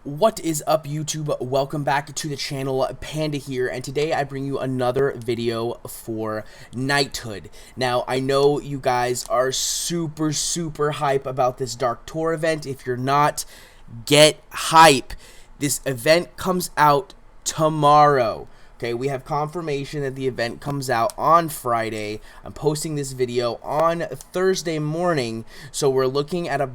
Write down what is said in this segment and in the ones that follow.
What is up, YouTube? Welcome back to the channel. Panda here, and today I bring you another video for Knighthood. Now, I know you guys are super hype about this Dark Tour event. If you're not, get hype. This event comes out tomorrow. Okay, we have confirmation that the event comes out on Friday. I'm posting this video on Thursday morning, so we're looking at a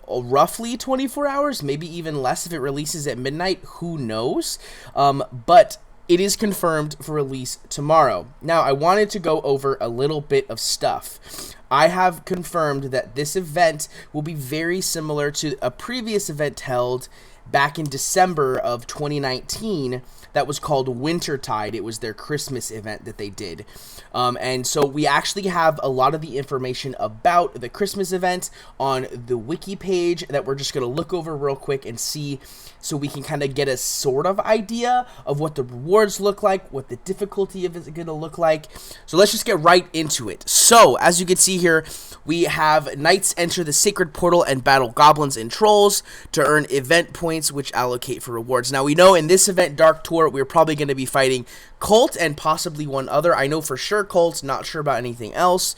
roughly 24 hours, maybe even less if it releases at midnight. Who knows? But it is confirmed for release tomorrow. Now, I wanted to go over a little bit of stuff. I have confirmed that this event will be very similar to a previous event held back in December of 2019 that was called Wintertide. It was their Christmas event that they did. And so we actually have a lot of the information about the Christmas event on the wiki page that we're just going to look over real quick and see, so we can kind of get a sort of idea of what the rewards look like, what the difficulty of it is going to look like. So let's just get right into it. So as you can see here, we have knights enter the sacred portal and battle goblins and trolls to earn event points, which allocate for rewards. Now, we know in this event, Dark Tour, we're probably going to be fighting Cult and possibly one other. I know for sure Cult, not sure about anything else.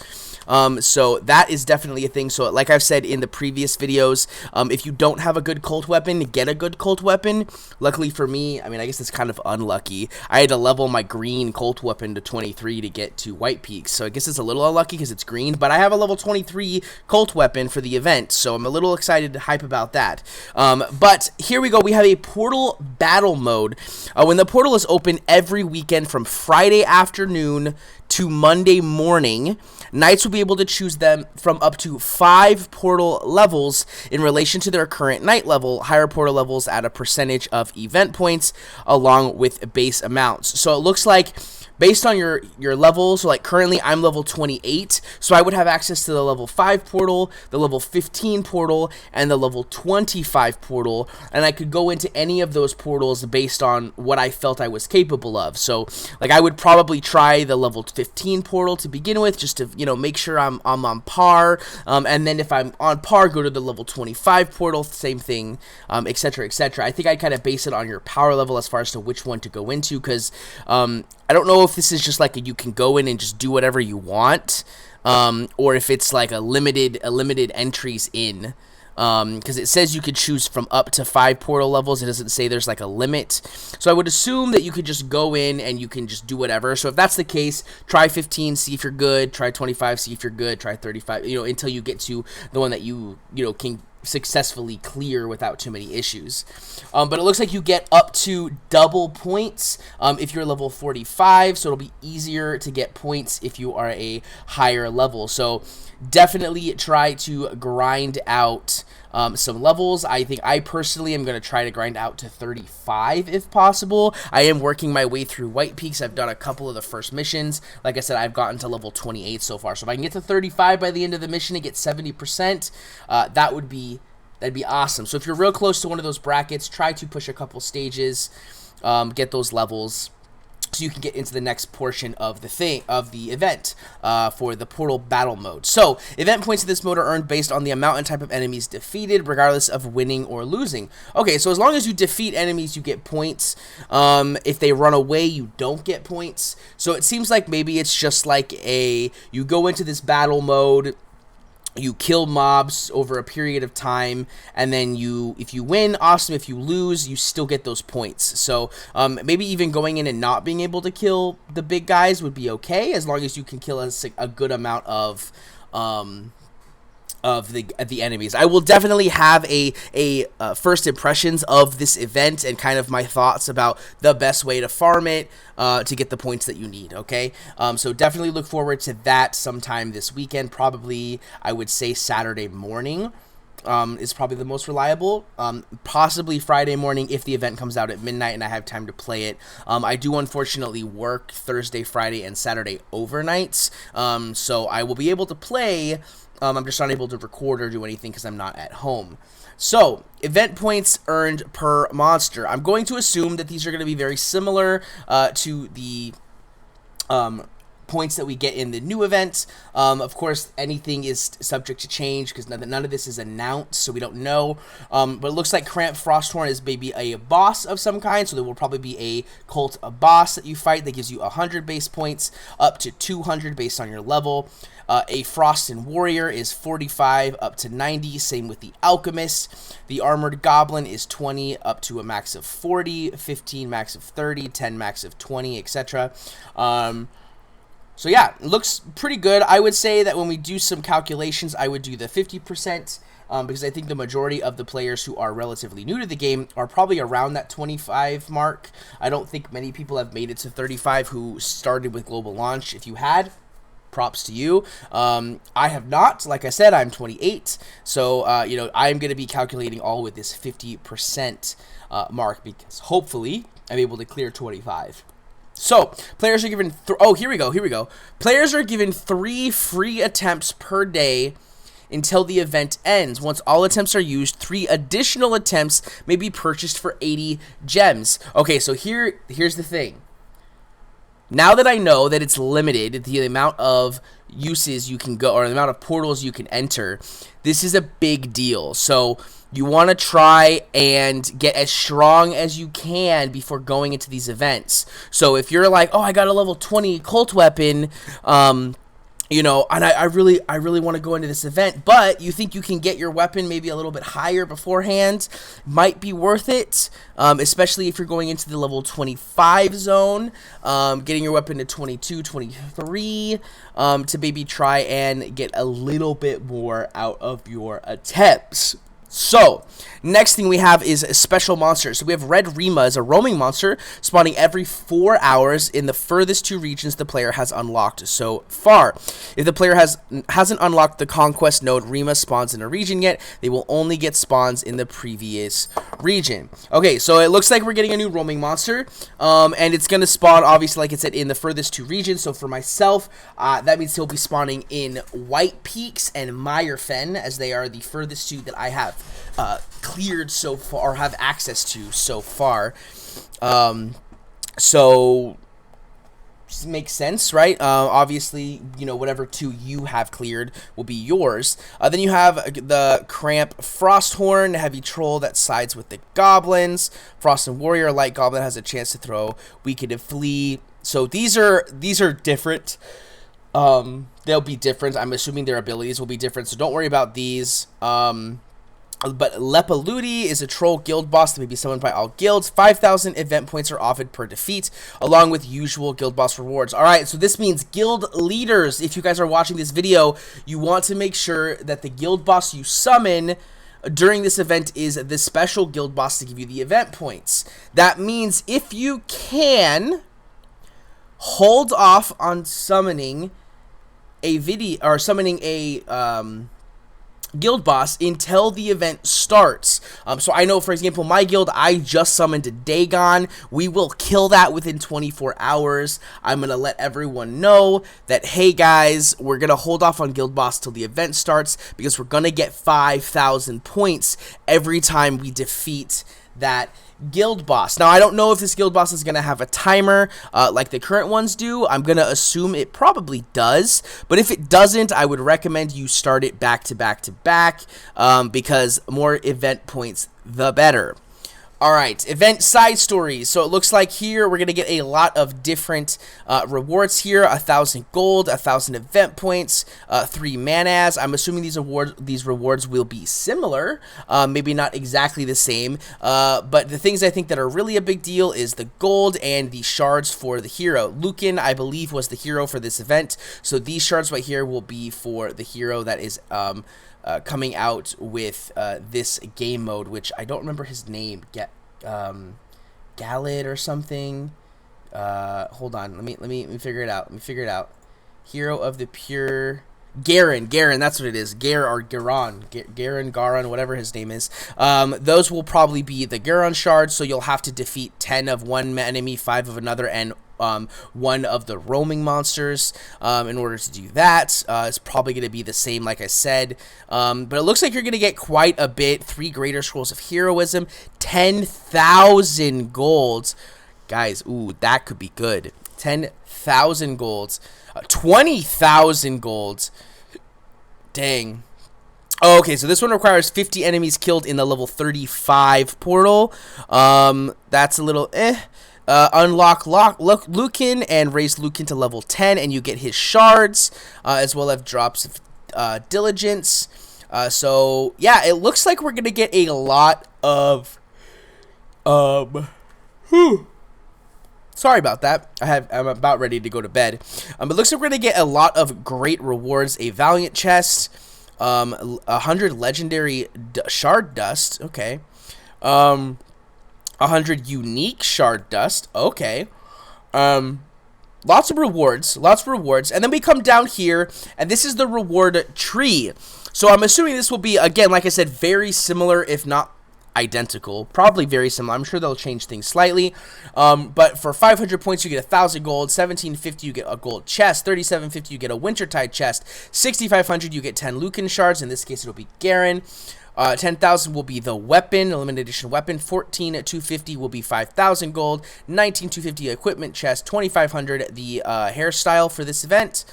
So that is definitely a thing. So like I've said in the previous videos, if you don't have a good Cult weapon, get a good Cult weapon. Luckily for me, I mean, I guess it's kind of unlucky. I had to level my green Cult weapon to 23 to get to White Peaks. So I guess it's a little unlucky because it's green, but I have a level 23 Cult weapon for the event. So I'm a little excited to hype about that. But here we go. We have a portal battle mode. When the portal is open every weekend from Friday afternoon to Monday morning, knights will be able to choose them from up to 5 portal levels in relation to their current knight level. Higher portal levels add a percentage of event points along with base amounts. So it looks like based on your level, so like currently I'm level 28, so I would have access to the level 5 portal, the level 15 portal, and the level 25 portal, and I could go into any of those portals based on what I felt I was capable of. So like I would probably try the level 15 portal to begin with, just to, you know, make sure I'm on par, and then if I'm on par, go to the level 25 portal, same thing, etc, etc. I think I'd kind of base it on your power level as far as to which one to go into, because I don't know if this is just like you can go in and just do whatever you want, or if it's like a limited entries in, because it says you could choose from up to 5 portal levels. It doesn't say there's like a limit, so I would assume that you could just go in and you can just do whatever. So if that's the case, try 15, see if you're good, try 25, see if you're good, try 35, you know, until you get to the one that you know can successfully clear without too many issues. But it looks like you get up to double points if you're level 45, so it'll be easier to get points if you are a higher level. So definitely try to grind out some levels. I think I personally am going to try to grind out to 35 if possible. I am working my way through White Peaks. I've done a couple of the first missions. Like I said, I've gotten to level 28 so far. So if I can get to 35 by the end of the mission and get 70%, that'd be awesome. So if you're real close to one of those brackets, try to push a couple stages, get those levels, so you can get into the next portion of the event for the portal battle mode. So event points in this mode are earned based on the amount and type of enemies defeated, regardless of winning or losing. Okay, so as long as you defeat enemies, you get points. If they run away, you don't get points. So it seems like maybe it's just like you go into this battle mode, you kill mobs over a period of time, and then if you win, awesome. If you lose, you still get those points. So maybe even going in and not being able to kill the big guys would be okay, as long as you can kill a good amount of the enemies. I will definitely have a first impressions of this event and kind of my thoughts about the best way to farm it to get the points that you need. Okay, so definitely look forward to that sometime this weekend. Probably I would say Saturday morning is probably the most reliable. Possibly Friday morning if the event comes out at midnight and I have time to play it. I do unfortunately work Thursday, Friday, and Saturday overnights, so I will be able to play. I'm just not able to record or do anything because I'm not at home. So, event points earned per monster. I'm going to assume that these are going to be very similar to the points that we get in the new event. Of course, anything is subject to change because none of this is announced, so we don't know. But it looks like Cramp Frosthorn is maybe a boss of some kind, so there will probably be a cult, a boss that you fight that gives you 100 base points, up to 200 based on your level. A Frost and Warrior is 45 up to 90, same with the Alchemist. The Armored Goblin is 20 up to a max of 40, 15 max of 30, 10 max of 20, etc. So yeah, it looks pretty good. I would say that when we do some calculations, I would do the 50%, because I think the majority of the players who are relatively new to the game are probably around that 25 mark. I don't think many people have made it to 35 who started with global launch. If you had, props to you. I have not. Like I said, I'm 28, so you know, I'm going to be calculating all with this 50% mark, because hopefully I'm able to clear 25. So players are given here we go. Players are given 3 free attempts per day until the event ends. Once all attempts are used, 3 additional attempts may be purchased for 80 gems. Okay, so here's the thing. Now that I know that it's limited, the amount of uses you can go, or the amount of portals you can enter, this is a big deal. So you want to try and get as strong as you can before going into these events. So if you're like, oh, I got a level 20 cult weapon, you know, and I really want to go into this event, but you think you can get your weapon maybe a little bit higher beforehand, might be worth it, especially if you're going into the level 25 zone, getting your weapon to 22, 23, to maybe try and get a little bit more out of your attempts. So, next thing we have is special monsters. So we have Red Rima as a roaming monster, spawning every 4 hours in the furthest 2 regions the player has unlocked so far. If the player hasn't unlocked the conquest node Rima spawns in a region yet, they will only get spawns in the previous region. Okay, so it looks like we're getting a new roaming monster, and it's going to spawn, obviously, like it said, in the furthest 2 regions. So for myself, that means he'll be spawning in White Peaks and Meyerfen, as they are the furthest 2 that I have cleared so far, or have access to so far. So makes sense, right? Obviously, you know, whatever 2 you have cleared will be yours. Then you have the Cramp Frosthorn, heavy troll that sides with the goblins. Frost and Warrior, light goblin, has a chance to throw weaken and flee. So these are different. They'll be different. I'm assuming their abilities will be different, so don't worry about these. But Lepaludi is a troll guild boss that may be summoned by all guilds. 5,000 event points are offered per defeat, along with usual guild boss rewards. Alright, so this means guild leaders, if you guys are watching this video, you want to make sure that the guild boss you summon during this event is the special guild boss to give you the event points. That means if you can, hold off on summoning a guild boss until the event starts. So I know, for example, my guild, I just summoned a Dagon. We will kill that within 24 hours. I'm going to let everyone know that, hey guys, we're going to hold off on guild boss till the event starts, because we're going to get 5,000 points every time we defeat that guild boss. Now, I don't know if this guild boss is going to have a timer like the current ones do. I'm going to assume it probably does, but if it doesn't, I would recommend you start it back to back to back, because more event points, the better. Alright, event side stories. So it looks like here we're going to get a lot of different rewards here. 1,000 gold, 1,000 event points, 3 manas. I'm assuming these rewards will be similar, maybe not exactly the same, but the things I think that are really a big deal is the gold and the shards for the hero. Lucan, I believe, was the hero for this event, so these shards right here will be for the hero that is coming out with this game mode, which I don't remember his name. Galad or something. Hold on. Let me figure it out. Hero of the Pure. Garen, that's what it is. Garon, whatever his name is. Those will probably be the Garon shards, so you'll have to defeat 10 of one enemy, 5 of another, and 1 of the roaming monsters in order to do that. It's probably going to be the same, like I said, but it looks like you're going to get quite a bit. 3 greater scrolls of heroism, 10,000 golds, guys. Ooh, that could be good. 10,000 golds. 20,000 gold. Dang. Oh, okay, so this one requires 50 enemies killed in the level 35 portal. That's a little unlock Lucan and raise Lucan to level 10, and you get his shards, as well as drops of diligence. So yeah, it looks like we're gonna get a lot of sorry about that. I'm about ready to go to bed. It looks like we're gonna get a lot of great rewards. A Valiant chest, 100 legendary shard dust. Okay. 100 unique shard dust. Okay. Lots of rewards. And then we come down here, and this is the reward tree. So I'm assuming this will be, again, like I said, very similar, if not identical. Probably very similar. I'm sure they'll change things slightly. But for 500 points, you get 1,000 gold. 1,750, you get a gold chest. 3,750, you get a Wintertide chest. 6,500, you get 10 Lucan shards. In this case, it'll be Garen. 10,000 will be the weapon, limited edition weapon. 14,250 will be 5,000 gold. 19,250 equipment chest. 2,500 the hairstyle for this event.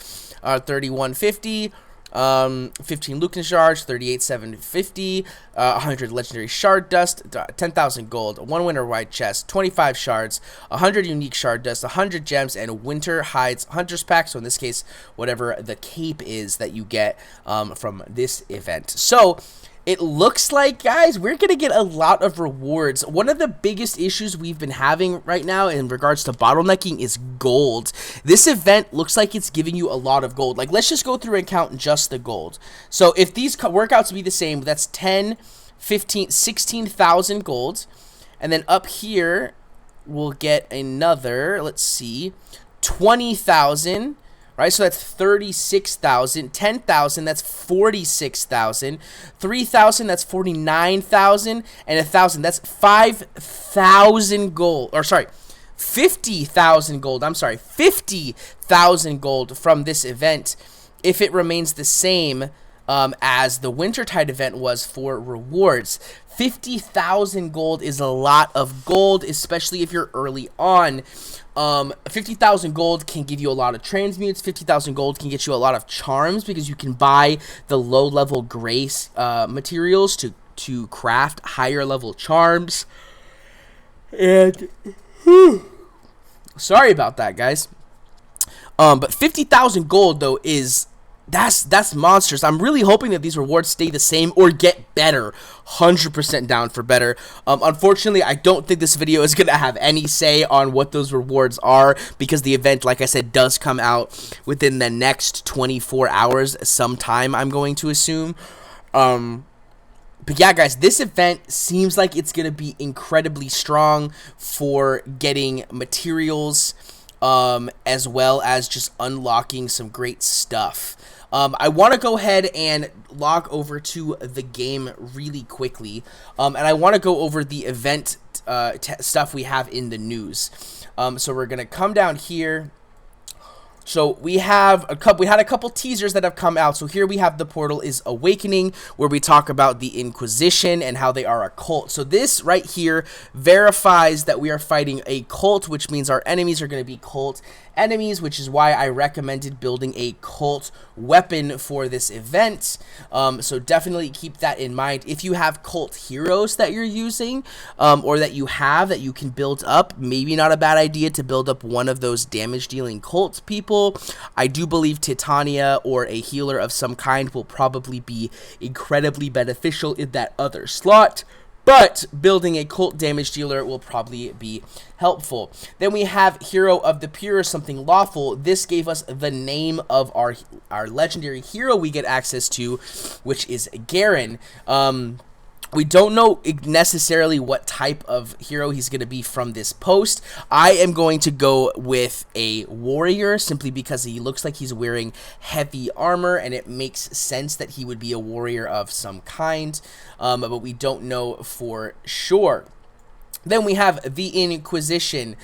3,150. 15 Lucan shards, 38,750, 100 legendary shard dust, 10,000 gold, 1 winter white chest, 25 shards, 100 unique shard dust, 100 gems, and winter hides hunter's pack. So in this case, whatever the cape is that you get from this event. So it looks like, guys, we're going to get a lot of rewards. One of the biggest issues we've been having right now in regards to bottlenecking is gold. This event looks like it's giving you a lot of gold. Like, let's just go through and count just the gold. So if these workouts be the same, that's 10, 15, 16,000 gold. And then up here, we'll get another, let's see, 20,000. Right, so that's 36,000, 10,000, that's 46,000, 3,000, that's 49,000, and 1,000, that's 5,000 gold, or sorry, 50,000 gold, I'm sorry, 50,000 gold from this event, if it remains the same as the Wintertide event was for rewards. 50,000 gold is a lot of gold, especially if you're early on. 50,000 gold can give you a lot of transmutes. 50,000 gold can get you a lot of charms because you can buy the low-level grace materials to craft higher-level charms. And sorry about that, guys. But 50,000 gold though is that's monstrous. I'm really hoping that these rewards stay the same or get better. 100% down for better. Unfortunately, I don't think this video is going to have any say on what those rewards are because the event, like I said, does come out within the next 24 hours sometime, I'm going to assume. But yeah, guys, this event seems like it's going to be incredibly strong for getting materials, as well as just unlocking some great stuff. I want to go ahead and log over to the game really quickly, and I want to go over the event stuff we have in the news. So we're gonna come down here. So we had a couple teasers that have come out. So here we have The Portal is Awakening, where we talk about the Inquisition and how they are a cult. So this right here verifies that we are fighting a cult, which means our enemies are going to be cult enemies, which is why I recommended building a cult weapon for this event. So definitely keep that in mind. If you have cult heroes that you're using, or that you can build up, maybe not a bad idea to build up one of those damage dealing cult people. I do believe Titania or a healer of some kind will probably be incredibly beneficial in that other slot. But building a cult damage dealer will probably be helpful. Then we have Hero of the Pure, something lawful. This gave us the name of our legendary hero we get access to, which is Garen. We don't know necessarily what type of hero he's going to be from this post. I am going to go with a warrior simply because he looks like he's wearing heavy armor, and it makes sense that he would be a warrior of some kind, but we don't know for sure. Then we have the Inquisition.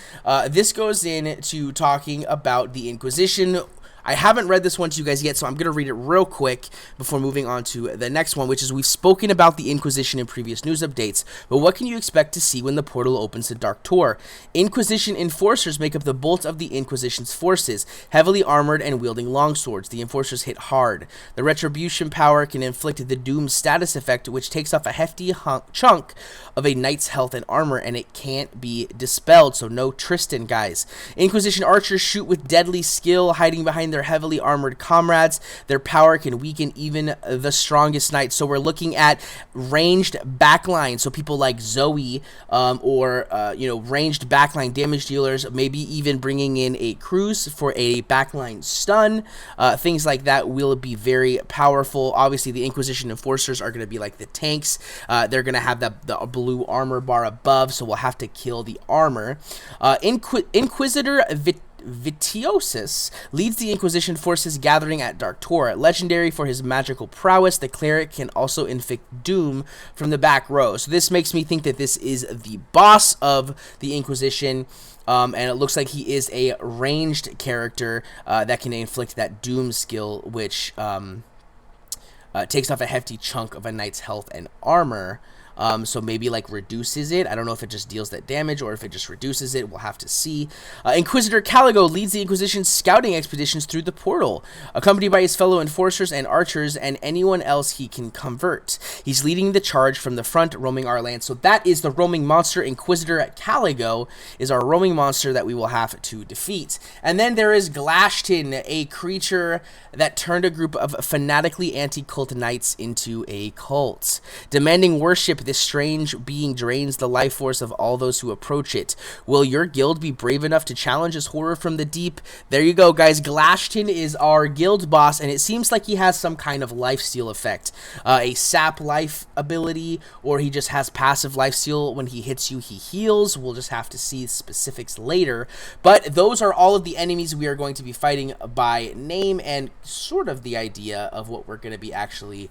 This goes into talking about the Inquisition. I haven't read this one to you guys yet, so I'm going to read it real quick before moving on to the next one, which is we've spoken about the Inquisition in previous news updates, but what can you expect to see when the portal opens to Dark TOR? Inquisition enforcers make up the bulk of the Inquisition's forces, heavily armored and wielding longswords. The enforcers hit hard. The retribution power can inflict the Doom status effect, which takes off a hefty chunk of a knight's health and armor, and it can't be dispelled, so no Tristan, guys. Inquisition archers shoot with deadly skill, hiding behind their heavily armored comrades. Their power can weaken even the strongest knights. So we're looking at ranged backline. So people like Zoe, or ranged backline damage dealers. Maybe even bringing in a Cruz for a backline stun. Things like that will be very powerful. Obviously, the Inquisition enforcers are going to be like the tanks. They're going to have the blue armor bar above, so we'll have to kill the armor. Inquisitor Vitiosus leads the Inquisition forces gathering at Dark TOR. Legendary for his magical prowess, the cleric can also inflict doom from the back row. So this makes me think that this is the boss of the Inquisition. And it looks like he is a ranged character that can inflict that doom skill, which takes off a hefty chunk of a knight's health and armor. So maybe like reduces it. I don't know if it just deals that damage or if it just reduces it. We'll have to see. Inquisitor Caligo leads the Inquisition's scouting expeditions through the portal, accompanied by his fellow enforcers and archers and anyone else he can convert. He's leading the charge from the front, roaming our land. So that is the roaming monster. Inquisitor Caligo is our roaming monster that we will have to defeat. And then there is Glashton, a creature that turned a group of fanatically anti-cult knights into a cult. Demanding worship, this strange being drains the life force of all those who approach it. Will your guild be brave enough to challenge this horror from the deep? There you go, guys. Glashton is our guild boss, and it seems like he has some kind of lifesteal effect. A sap life ability, or he just has passive lifesteal. When he hits you, he heals. We'll just have to see specifics later. But those are all of the enemies we are going to be fighting by name and sort of the idea of what we're going to be actually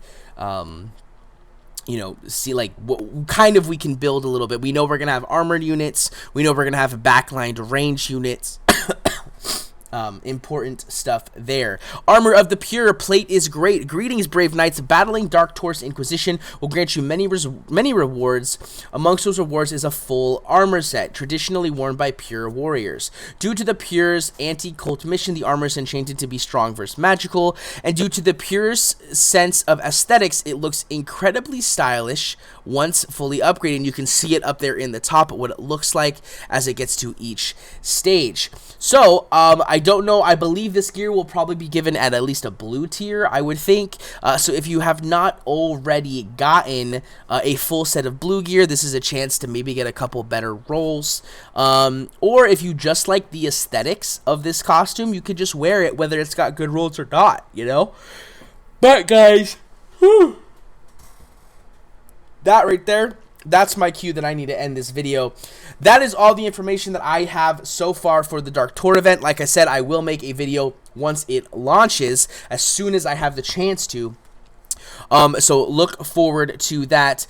see like what kind of we can build a little bit. We know we're gonna have armored units. We know we're gonna have backlined range units. Important stuff there. Armor of the Pure plate is great. Greetings, brave knights. Battling Dark TOR's Inquisition will grant you many rewards. Amongst those rewards is a full armor set, traditionally worn by pure warriors. Due to the Pure's anti-cult mission, the armor is enchanted to be strong versus magical, and due to the Pure's sense of aesthetics, it looks incredibly stylish once fully upgraded. You can see it up there in the top, what it looks like as it gets to each stage. So, I don't know. I believe this gear will probably be given at least a blue tier, I would think. So if you have not already gotten a full set of blue gear, this is a chance to maybe get a couple better rolls. Or if you just like the aesthetics of this costume, you could just wear it whether it's got good rolls or not, you know? But guys, whew, that right there, that's my cue that I need to end this video. That is all the information that I have so far for the Dark TOR event. Like I said, I will make a video once it launches, as soon as I have the chance to. So look forward to that.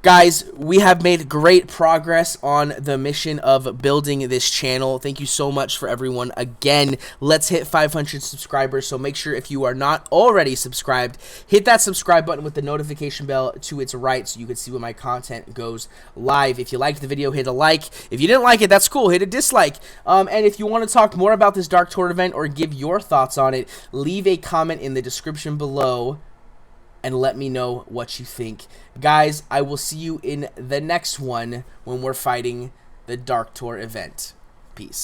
Guys, we have made great progress on the mission of building this channel. Thank you so much for everyone. Again, let's hit 500 subscribers. So make sure if you are not already subscribed, hit that subscribe button with the notification bell to its right so you can see when my content goes live. If you liked the video, hit a like. If you didn't like it, that's cool. Hit a dislike. And if you want to talk more about this Dark TOR event or give your thoughts on it, leave a comment in the description below and let me know what you think. Guys, I will see you in the next one when we're fighting the Dark TOR event. Peace.